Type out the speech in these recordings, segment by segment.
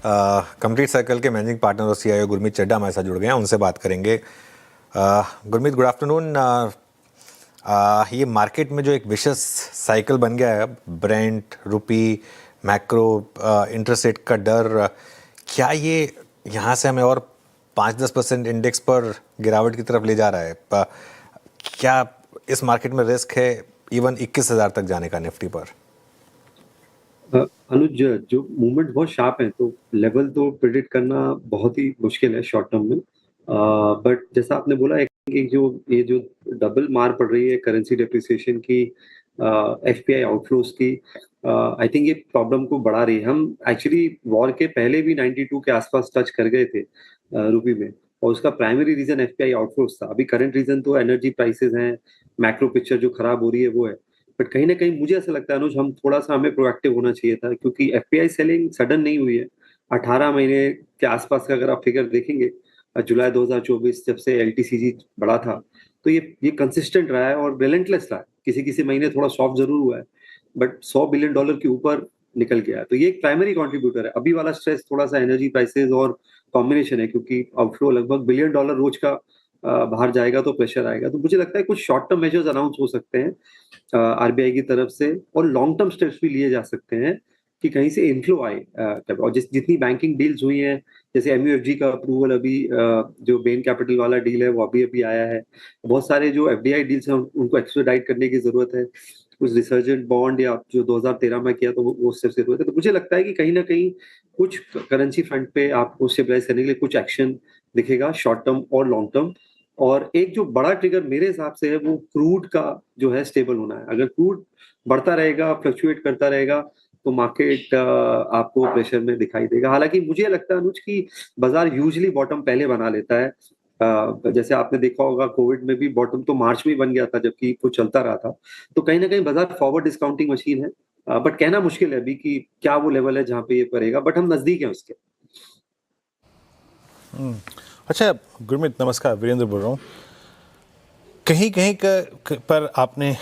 Complete circle के managing partner और CEO Gurmeet Chadha हमारे साथ जुड़ गए हैं, उनसे बात करेंगे। Gurmeet, good afternoon. ये मार्केट में जो एक विशस साइकिल बन गया है, ब्रेंट, रुपी, मैक्रो, इंटरेस्ट रेट का डर, क्या ये यहाँ से हमें और 5-10% इंडेक्स पर गिरावट की तरफ ले जा रहा है? क्या इस मार्केट में रिस्क है इवन 21,000 तक जाने का निफ्टी पर? अनुज, जो मूवमेंट बहुत शार्प है तो लेवल तो प्रिडिक्ट करना बहुत ही मुश्किल है शॉर्ट टर्म में। बट जैसा आपने बोला है कि ये जो डबल मार पड़ रही है करेंसी डेप्रिसिएशन की, एफपीआई आउटफ्लोज की, आई थिंक ये प्रॉब्लम को बढ़ा रही है। हम एक्चुअली वॉर के पहले भी 92 के आसपास टच कर गए थे रुपी में, और उसका प्राइमरी रीजन एफपीआई आउटफ्लोज था। अभी करंट रीजन तो एनर्जी प्राइसेस हैं, मैक्रो पिक्चर जो खराब हो रही है वो है। बट कहीं ना कहीं मुझे ऐसा लगता है अनुज, हम थोड़ा सा हमें प्रोएक्टिव होना चाहिए था, क्योंकि एफपीआई सेलिंग सडन नहीं हुई है। 18 महीने के आसपास का अगर आप फिगर देखेंगे, जुलाई 2024 जब से एलटीसीजी बढ़ा था, तो ये कंसिस्टेंट रहा है और रिलेंटलेस रहा है। किसी किसी महीने थोड़ा सॉफ्ट जरूर हुआ है, बट $100 बिलियन के ऊपर निकल गया है। तो ये एक प्राइमरी कंट्रीब्यूटर है। अभी वाला स्ट्रेस थोड़ा सा एनर्जी प्राइसेस और कॉम्बिनेशन है, क्योंकि आउटफ्लो लगभग $1 बिलियन रोज का बाहर जाएगा तो प्रेशर आएगा। तो मुझे लगता है कुछ शॉर्ट टर्म मेजर्स अनाउंस हो सकते हैं आरबीआई की तरफ से, और लॉन्ग टर्म स्टेप्स भी लिए जा सकते हैं कि कहीं से इनफ्लो आए। और जितनी बैंकिंग डील्स हुई हैं, जैसे एमयूएफजी का अप्रूवल अभी, जो बेन कैपिटल वाला डील है वो अभी अभी आया है। बहुत सारे जो एफडीआई डील्स हैं उनको एक्सट्राडाइट करने की जरूरत है। कुछ रिसर्जेंट बॉन्ड या जो 2013 में किया तो वो उससे जरूरत है। तो मुझे लगता है कि कहीं ना कहीं कुछ करेंसी फ्रंट पे आपको स्टेबलाइज करने के लिए कुछ एक्शन दिखेगा, शॉर्ट टर्म और लॉन्ग टर्म। और एक जो बड़ा ट्रिगर मेरे हिसाब से है वो क्रूड का जो है स्टेबल होना है। अगर क्रूड बढ़ता रहेगा, फ्लक्चुएट करता रहेगा, तो मार्केट आपको प्रेशर में दिखाई देगा। हालांकि मुझे लगता है अनुज कि बाजार यूजली बॉटम पहले बना लेता है। जैसे आपने देखा होगा कोविड में भी बॉटम तो मार्च में बन गया था, जबकि वो चलता रहा था। तो कहीं ना कहीं बाजार फॉरवर्ड डिस्काउंटिंग मशीन है। बट कहना मुश्किल है अभी कि क्या वो लेवल है जहां पे ये पड़ेगा, बट हम नजदीक हैं उसके। अच्छा गुरमीत, नमस्कार, वीरेंद्र बोल रहा हूँ। कहीं कहीं पर आपने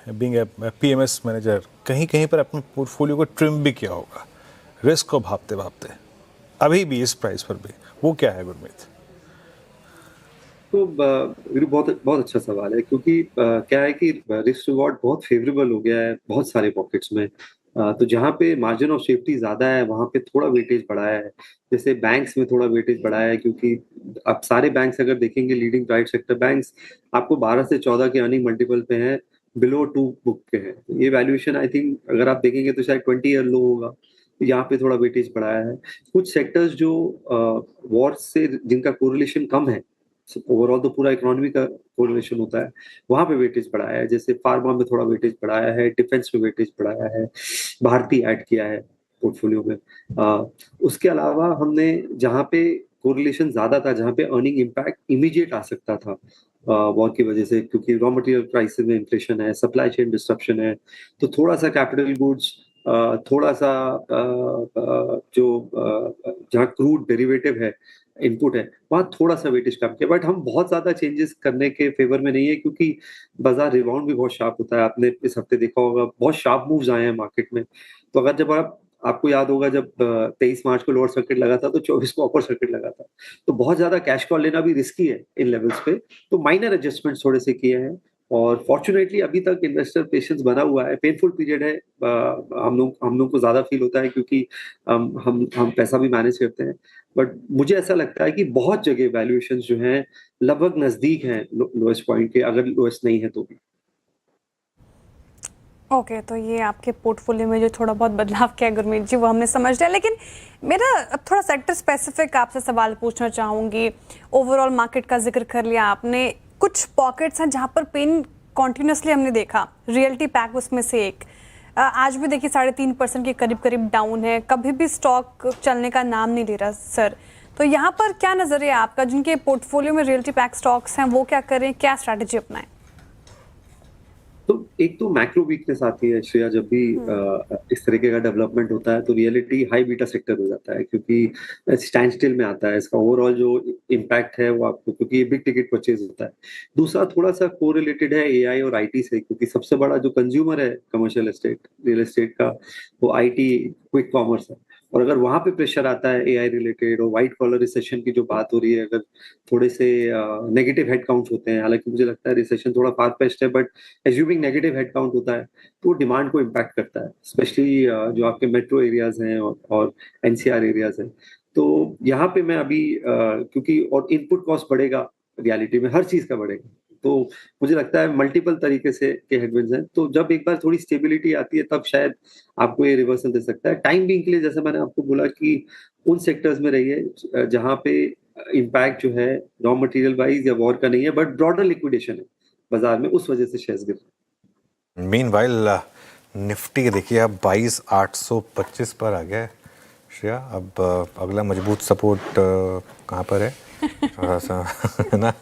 बीइंग ए पीएमएस मैनेजर कहीं कहीं पर अपने पोर्टफोलियो को ट्रिम भी किया होगा, रिस्क को भापते भापते, अभी भी इस प्राइस पर भी। वो क्या है गुरमीत? तो वीरू, बहुत बहुत अच्छा सवाल है, क्योंकि क्या है कि रिस्क रिवॉर्ड बहुत फेवरेबल हो गया है बहुत सारे पॉकेट्स में। तो जहाँ पे मार्जिन ऑफ सेफ्टी ज्यादा है वहां पे थोड़ा वेटेज बढ़ाया है। जैसे बैंक्स में थोड़ा वेटेज बढ़ाया है, क्योंकि अब सारे बैंक्स अगर देखेंगे, लीडिंग प्राइवेट सेक्टर बैंक्स आपको 12 से 14 के अर्निंग मल्टीपल पे हैं, बिलो 2 बुक के हैं। तो ये वैल्यूएशन आई थिंक अगर आप देखेंगे तो शायद 20 ईयर लो होगा। तो यहाँ पे थोड़ा वेटेज बढ़ाया है। कुछ सेक्टर्स जो वॉर से जिनका कोरिलेशन कम है, ओवरऑल तो पूरा इकोनॉमी का कोरिलेशन होता है, वहां पे वेटेज बढ़ाया है। जैसे फार्मा में थोड़ा वेटेज बढ़ाया है, डिफेंस में वेटेज बढ़ाया है, भारतीय ऐड किया है पोर्टफोलियो में। उसके अलावा हमने जहाँ पे कोरिलेशन ज्यादा था, जहाँ पे अर्निंग इम्पैक्ट इमीडिएट आ सकता था वॉर की वजह से, क्योंकि रॉ मटेरियल प्राइसेस में इन्फ्लेशन है, सप्लाई चेन डिस्ट्रप्शन है, तो थोड़ा सा कैपिटल गुड्स, थोड़ा सा जो जहाँ क्रूड डेरिवेटिव है, इनपुट है, वहां थोड़ा सा वेटेज कम किया। बट हम बहुत ज्यादा चेंजेस करने के फेवर में नहीं है, क्योंकि बाजार रिबाउंड भी बहुत शार्प होता है। आपने इस हफ्ते देखा होगा बहुत शार्प मूव्स आए हैं मार्केट में। तो अगर जब आपको याद होगा, जब 23 मार्च को लोअर सर्किट लगा था तो 24 को अपर सर्किट लगा था। तो बहुत ज्यादा कैश कॉल लेना भी रिस्की है इन लेवल्स पे। तो माइनर एडजस्टमेंट थोड़े से किए हैं, और फॉर्चुनेटली अभी तक इन्वेस्टर पेशेंस बना हुआ है। पेनफुल पीरियड है, हम लोग को ज्यादा फील होता है, क्योंकि हम पैसा भी मैनेज करते हैं। बट मुझे ऐसा लगता है कि बहुत जगह वैल्यूएशंस जो हैं लगभग नजदीक हैं लोएस्ट पॉइंट के, अगर लोएस्ट नहीं है तो भी। ओके, तो ये आपके पोर्टफोलियो में जो थोड़ा बहुत बदलाव किया गुरमीत जी, वो हमने समझ लिया। लेकिन मेरा अब थोड़ा सेक्टर स्पेसिफिक आपसे सवाल पूछना चाहूँगी। ओवरऑल मार्केट का जिक्र कर लिया आपने, कुछ पॉकेट्स हैं जहाँ पर पेन कॉन्टिन्यूसली हमने देखा, रियल्टी पैक उसमें से एक। आज भी देखिए 3.5% के करीब करीब डाउन है, कभी भी स्टॉक चलने का नाम नहीं ले रहा सर। तो यहाँ पर क्या नज़रिया है आपका? जिनके पोर्टफोलियो में रियल्टी पैक स्टॉक्स हैं वो क्या करें, क्या स्ट्रैटेजी अपनाएं? तो एक तो मैक्रो वीकनेस आती है श्रेया, जब भी इस तरीके का डेवलपमेंट होता है तो रियलिटी हाई बीटा सेक्टर हो जाता है, क्योंकि स्टैंड स्टिल में आता है। इसका ओवरऑल जो इम्पैक्ट है वो आपको, क्योंकि ये बिग टिकट परचेज होता है। दूसरा थोड़ा सा कोरिलेटेड है एआई और आईटी से, क्योंकि सबसे बड़ा जो कंज्यूमर है कमर्शियल एस्टेट, रियल एस्टेट का, वो आईटी, क्विक कॉमर्स है। और अगर वहां पे प्रेशर आता है एआई रिलेटेड और व्हाइट कॉलर रिसेशन की जो बात हो रही है, अगर थोड़े से नेगेटिव हेड काउंट होते हैं, हालांकि मुझे लगता है रिसेशन थोड़ा फार फेस्ट है, but assuming negative head count होता है तो डिमांड को इम्पैक्ट करता है, स्पेशली जो आपके मेट्रो एरियाज हैं और एनसीआर एरियाज हैं। तो यहाँ पे मैं अभी क्योंकि और इनपुट कॉस्ट बढ़ेगा, रियलिटी में हर चीज का बढ़ेगा, तो मुझे लगता है मल्टीपल तरीके से के हेडविंड्स हैं। तो जब एक बार थोड़ी स्टेबिलिटी आती है तब शायद आपको ये रिवर्सल दे सकता है। टाइम बीइंग के लिए जैसे मैंने आपको बोला कि उन सेक्टर्स में रहिए जहां पे इम्पैक्ट जो है रॉ मटेरियल वाइज या वॉर का नहीं है, बट ब्रॉडर लिक्विडेशन है बाजार में, उस वजह से शेयर्स गिर रहे हैं। मीनवाइल निफ्टी देखिए अब 22,825 पर आ गया है श्रेया। अब अगला मजबूत सपोर्ट कहाँ पर है? थोड़ा सा है ना,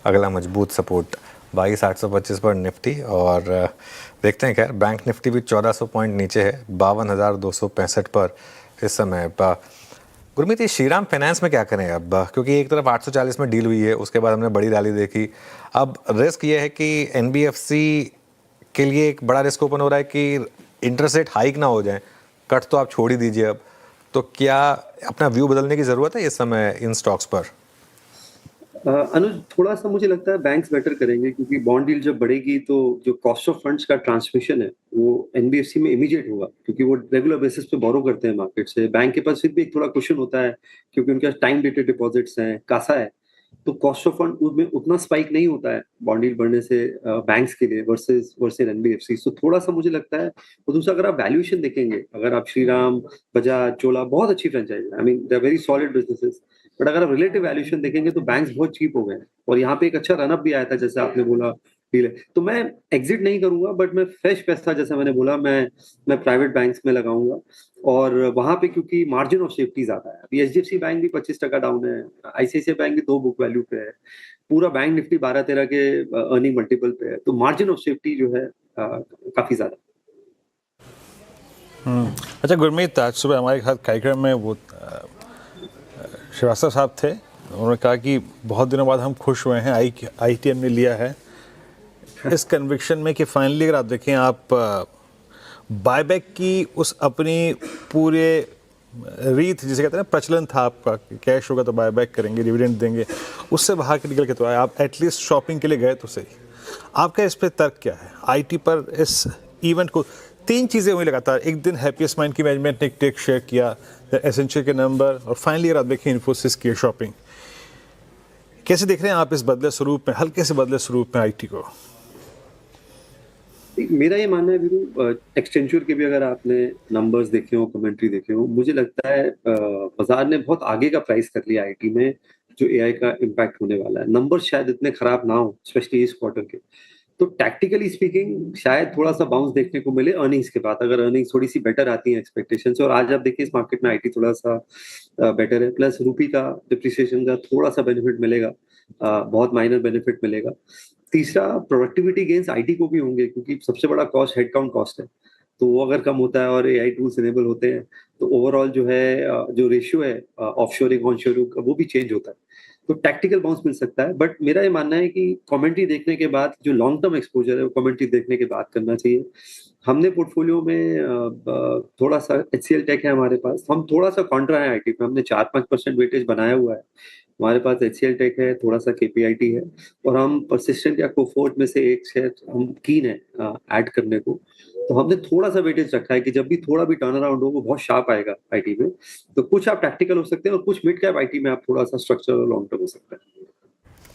अगला मजबूत सपोर्ट 22,825 पर निफ्टी। और देखते हैं, खैर बैंक निफ्टी भी 1400 पॉइंट नीचे है, 52,265 पर इस समय। गुरमीत, ये श्रीराम फाइनेंस में क्या करें अब? क्योंकि एक तरफ 840 में डील हुई है, उसके बाद हमने बड़ी रैली देखी। अब रिस्क ये है कि एनबीएफसी के लिए एक बड़ा रिस्क ओपन हो रहा है कि इंटरेस्ट रेट हाइक ना हो जाए, कट तो आप छोड़ ही दीजिए। अब तो क्या अपना व्यू बदलने की जरूरत है इस समय इन स्टॉक्स पर? अनुज, थोड़ा सा मुझे लगता है बैंक्स बेटर करेंगे, क्योंकि बॉन्ड डील जब बढ़ेगी तो जो कॉस्ट ऑफ फंड्स का ट्रांसमिशन है वो एनबीएफसी में इमीडिएट होगा, क्योंकि वो रेगुलर बेसिस पे बोरो करते हैं मार्केट से। बैंक के पास फिर भी एक थोड़ा क्वेश्चन होता है, क्योंकि उनके पास टाइम डेटेड डिपॉजिट्स हैं, कासा है, तो कॉस्ट ऑफ फंड उसमें उतना स्पाइक नहीं होता है बॉन्ड डील बढ़ने से बैंक्स के लिए वर्सेस एनबीएफसी। तो थोड़ा सा मुझे लगता है। और दूसरा, अगर आप वैल्यूएशन देखेंगे, अगर आप श्रीराम, बजाज, चोला, बहुत अच्छी फ्रेंचाइज है, I mean they are very solid businesses, but अगर आप रिलेटिव वैल्यूएशन देखेंगे तो बैंक्स बहुत चीप हो गए हैं। और यहाँ पे एक अच्छा रनअप भी आया था, जैसे आपने बोला डील है, तो मैं एग्जिट नहीं करूंगा, बट मैं फ्रेश पैसा, जैसे मैंने बोला, मैं प्राइवेट बैंक्स में लगाऊंगा। और वहां पे क्योंकि मार्जिन ऑफ सेफ्टी ज्यादा है, अभी एचडीएफसी बैंक भी 25% डाउन है, आईसीआईसीआई बैंक भी 2 बुक वैल्यू पे है, पूरा बैंक निफ्टी 12-13 के अर्निंग मल्टीपल पे है, तो मार्जिन ऑफ सेफ्टी जो है काफी ज्यादा। अच्छा गुरमीत, आज सुबह हमारे साथ कार्यक्रम में वो श्रीवास्तव साहब थे। उन्होंने कहा कि बहुत दिनों बाद हम खुश हुए हैं, आईटीएम ने लिया है इस कन्विक्शन में कि फाइनली अगर आप देखें, आप बायबैक की उस अपनी पूरे रीत, जिसे कहते हैं ना, प्रचलन था आपका, कैश होगा तो बायबैक करेंगे, डिविडेंड देंगे, उससे बाहर के निकल के तो आए आप। एटलीस्ट शॉपिंग के लिए गए तो सही। आपका इस पर तर्क क्या है? आईटी पर इस इवेंट को 3 चीज़ें हुई लगातार। एक दिन हैप्पीएस्ट माइंड की मैनेजमेंट ने एक टेक शेयर किया, एसेंशियल के नंबर, और फाइनली अगर आप देखें इन्फोसिस की शॉपिंग। कैसे देख रहे हैं आप इस बदले स्वरूप में, हल्के से बदले स्वरूप में आईटी को? मेरा ये मानना है वीरू, एक्सटेंचर के भी अगर आपने नंबर्स देखे हो, कमेंट्री देखे हो, मुझे लगता है बाजार ने बहुत आगे का प्राइस कर लिया आईटी में, जो एआई का इम्पैक्ट होने वाला है। नंबर शायद इतने खराब ना हो, स्पेशली इस क्वार्टर के, तो टैक्टिकली स्पीकिंग शायद थोड़ा सा बाउंस देखने को मिले अर्निंग्स के बाद, अगर अर्निंग्स थोड़ी सी बेटर आती हैं एक्सपेक्टेशन से। और आज आप देखिए इस मार्केट में आईटी थोड़ा सा बेटर है, प्लस रूपी का डिप्रिसिएशन का थोड़ा सा बेनिफिट मिलेगा, बहुत माइनर बेनिफिट मिलेगा। तीसरा, प्रोडक्टिविटी गेन्स आईटी को भी होंगे, क्योंकि सबसे बड़ा कॉस्ट हेडकाउंट कॉस्ट है, तो वो अगर कम होता है और एआई टूल्स इनेबल होते हैं, तो ओवरऑल जो है जो रेशियो है ऑफशोरिंग ऑनशोरिंग का, वो भी चेंज होता है, तो टैक्टिकल बाउंस मिल सकता है। बट मेरा ये मानना है कि कमेंट्री देखने के बाद जो लॉन्ग टर्म एक्सपोजर है वो कमेंट्री देखने के बाद करना चाहिए। हमने पोर्टफोलियो में थोड़ा सा एचसीएल टेक है हमारे पास, हम थोड़ा सा कॉन्ट्रा है आईटी में, हमने 4-5% वेटेज बनाया हुआ है। हमारे पास एचसीएल टेक है, थोड़ा सा केपीआईटी है, और हम परसिस्टेंट या कोफोर्ट में से एक शेयर हम कीन है ऐड करने को। तो हमने थोड़ा सा वेटेज रखा है कि जब भी थोड़ा भी टर्न अराउंड हो वो बहुत शार्प आएगा आईटी में। तो कुछ आप टैक्टिकल हो सकते हैं और कुछ मिड कैप आईटी में आप थोड़ा सा स्ट्रक्चरल और लॉन्ग टर्म हो सकता है।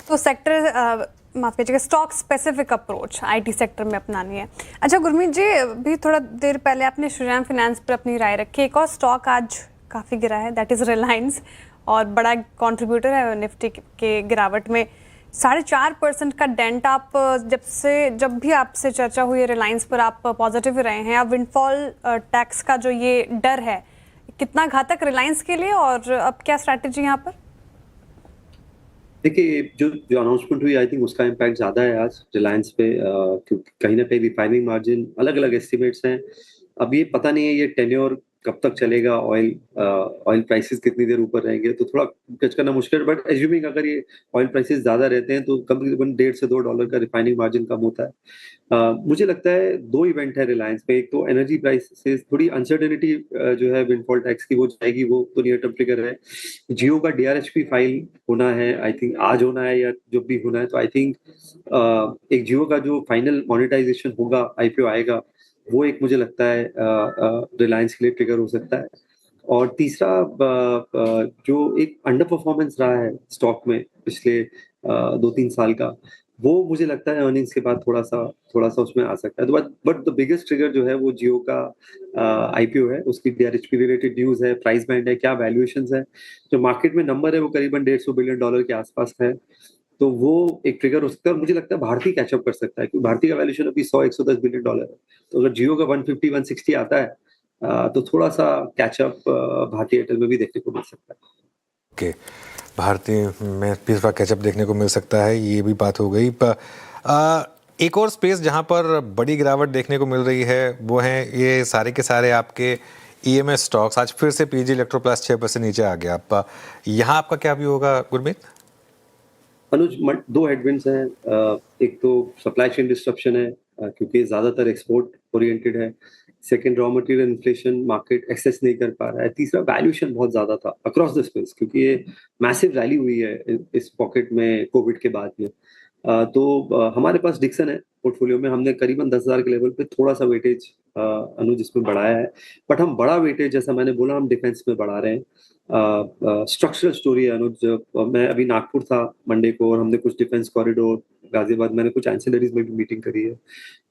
तो सेक्टर माफ कीजिएगा, stock specific approach IT sector में अपनानी है। अच्छा गुरमीत जी, भी थोड़ा देर पहले आपने श्रीराम फाइनेंस पर अपनी राय रखी। एक और स्टॉक आज काफ़ी गिरा है, दैट इज़ रिलायंस, और बड़ा कंट्रीब्यूटर है निफ्टी के गिरावट में। 4.5% का डेंट। आप जब भी आपसे चर्चा हुई है रिलायंस पर, आप पॉजिटिव ही रहे हैं। अब विंडफॉल टैक्स का जो ये डर है, कितना घातक रिलायंस के लिए, और अब क्या स्ट्रैटेजी यहाँ पर? देखिए, जो अनाउंसमेंट हुई, आई थिंक उसका इम्पैक्ट ज्यादा है आज रिलायंस पे, क्योंकि कहीं ना कहीं रिफाइनिंग मार्जिन अलग अलग एस्टिमेट्स हैं। अब ये पता नहीं है ये टेन्योर कब तक चलेगा, ऑयल प्राइसेस कितनी देर ऊपर रहेंगे, तो थोड़ा जज करना मुश्किल है। बट एज्यूमिंग अगर ये ऑयल प्राइसेस ज्यादा रहते हैं तो कम से कम $1.5 से $2 का रिफाइनिंग मार्जिन कम होता है। मुझे लगता है 2 इवेंट है रिलायंस पे। एक तो एनर्जी प्राइसेस, थोड़ी अनसर्टेनिटी जो है विंडफॉल टैक्स की, वो जाएगी, वो तो नियर टर्म ट्रिगर है। जियो का DRHP फाइल होना है, आई थिंक आज होना है या जब भी होना है, तो आई थिंक एक जियो का जो फाइनल मोनेटाइजेशन होगा, IPO आएगा, वो एक मुझे लगता है रिलायंस के लिए ट्रिगर हो सकता है। और तीसरा जो एक अंडर परफॉर्मेंस रहा है स्टॉक में पिछले 2-3 साल का, वो मुझे लगता है अर्निंग्स के बाद थोड़ा सा उसमें आ सकता है। तो बट द बिगेस्ट ट्रिगर जो है वो जियो का IPO है, उसकी DRHP रिलेटेड न्यूज है, प्राइस बैंड है, क्या वैल्यूएशंस है। जो मार्केट में नंबर है वो करीबन $150 बिलियन के आसपास है, तो वो एक ट्रिगर हो सकता है। और मुझे लगता है भारती कैचअप कर सकता है, क्योंकि भारती का वैल्यूएशन अभी $100-110 बिलियन है। तो अगर जियो का 150-160 आता है तो थोड़ा सा कैचअप भारती एयरटेल में भी देखने को मिल सकता है। ओके, भारतीय में तीसरा कैचअप देखने को मिल सकता है, ये भी बात हो गई। एक और स्पेस जहां पर बड़ी गिरावट देखने को मिल रही है वो है ये सारे के सारे आपके EMS स्टॉक्स। आज फिर से PG इलेक्ट्रोप्लास्ट 6% नीचे आ गया। यहाँ आपका क्या व्यू होगा गुरमीत? अनुज, 2 हेडविंड्स हैं। एक तो सप्लाई चेन डिस्ट्रप्शन है, क्योंकि ज्यादातर एक्सपोर्ट ओरिएंटेड है। Second, raw material inflation, market access नहीं कर पा रहा है। तीसरा, वैल्यूएशन बहुत ज्यादा था अक्रॉस द स्पेस, क्योंकि ये मैसिव रैली हुई है इस पॉकेट में कोविड के बाद में। तो हमारे पास डिक्सन है पोर्टफोलियो में। हमने करीबन 10,000 के लेवल पे थोड़ा सा वेटेज अनुज इसमें बढ़ाया है। बट हम बड़ा वेटेज, जैसा मैंने बोला, हम डिफेंस में बढ़ा रहे हैं। स्ट्रक्चरल स्टोरी है अनुज। मैं अभी नागपुर था मंडे को, और हमने कुछ डिफेंस कॉरिडोर, गाजियाबाद, मैंने कुछ एंसिलरीज में भी मीटिंग करी है।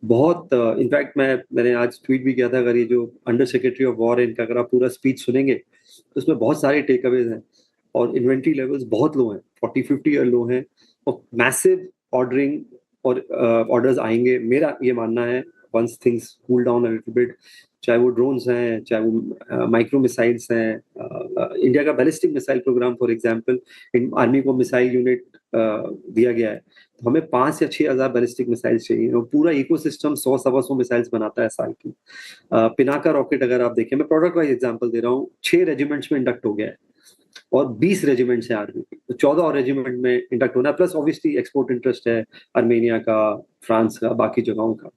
बहुत इनफैक्ट मैंने आज ट्वीट भी किया था, अगर ये जो अंडर सेक्रेटरी ऑफ वॉर है इनका अगर आप पूरा स्पीच सुनेंगे तो उसमें बहुत सारे टेक अवेज हैं। और इन्वेंट्री लेवल्स बहुत लो हैं, 40-50 ईयर लो हैं, और मैसिव ऑर्डरिंग और ऑर्डर्स आएंगे, मेरा ये मानना है, once things cool down a little bit. चाहे वो ड्रोन्स हैं, चाहे वो माइक्रो मिसाइल्स हैं। इंडिया का ballistic missile program for example, army को मिसाइल यूनिट दिया गया है, तो हमें 5 या 6 हज़ार बैलिस्टिक मिसाइल्स चाहिए, और पूरा इकोसिस्टम 100-125 मिसाइल्स बनाता है साल की। पिनाका रॉकेट अगर आप देखें, मैं प्रोडक्ट वाइज एग्जांपल दे रहा हूँ, 6 रेजिमेंट्स में इंडक्ट हो गया है, और 20 रेजिमेंट्स है आर्मी की, तो 14 और रेजिमेंट में इंडक्ट होना है। प्लस ऑब्वियसली एक्सपोर्ट इंटरेस्ट है आर्मेनिया का, फ्रांस का, बाकी जगहों का।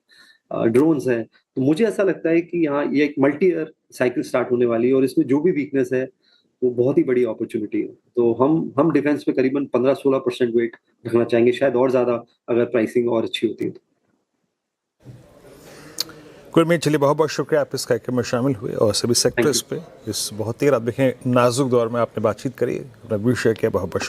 ड्रोन्स है, तो मुझे ऐसा लगता है कि यहाँ ये एक मल्टी ईयर साइकिल स्टार्ट होने वाली है, और इसमें जो भी वीकनेस है वो बहुत ही बड़ी अपॉर्चुनिटी है। तो हम डिफेंस में करीबन 15-16% वेट रखना चाहेंगे, शायद और ज्यादा अगर प्राइसिंग और अच्छी होती है तो। गुरमीत, चलिए बहुत बहुत शुक्रिया, आप इस कार्यक्रम में शामिल हुए और सभी सेक्टर्स पे इस बहुत ही आप देखें नाजुक दौर में आपने बातचीत करी, अपना व्यू शेयर किया। बहुत बहुत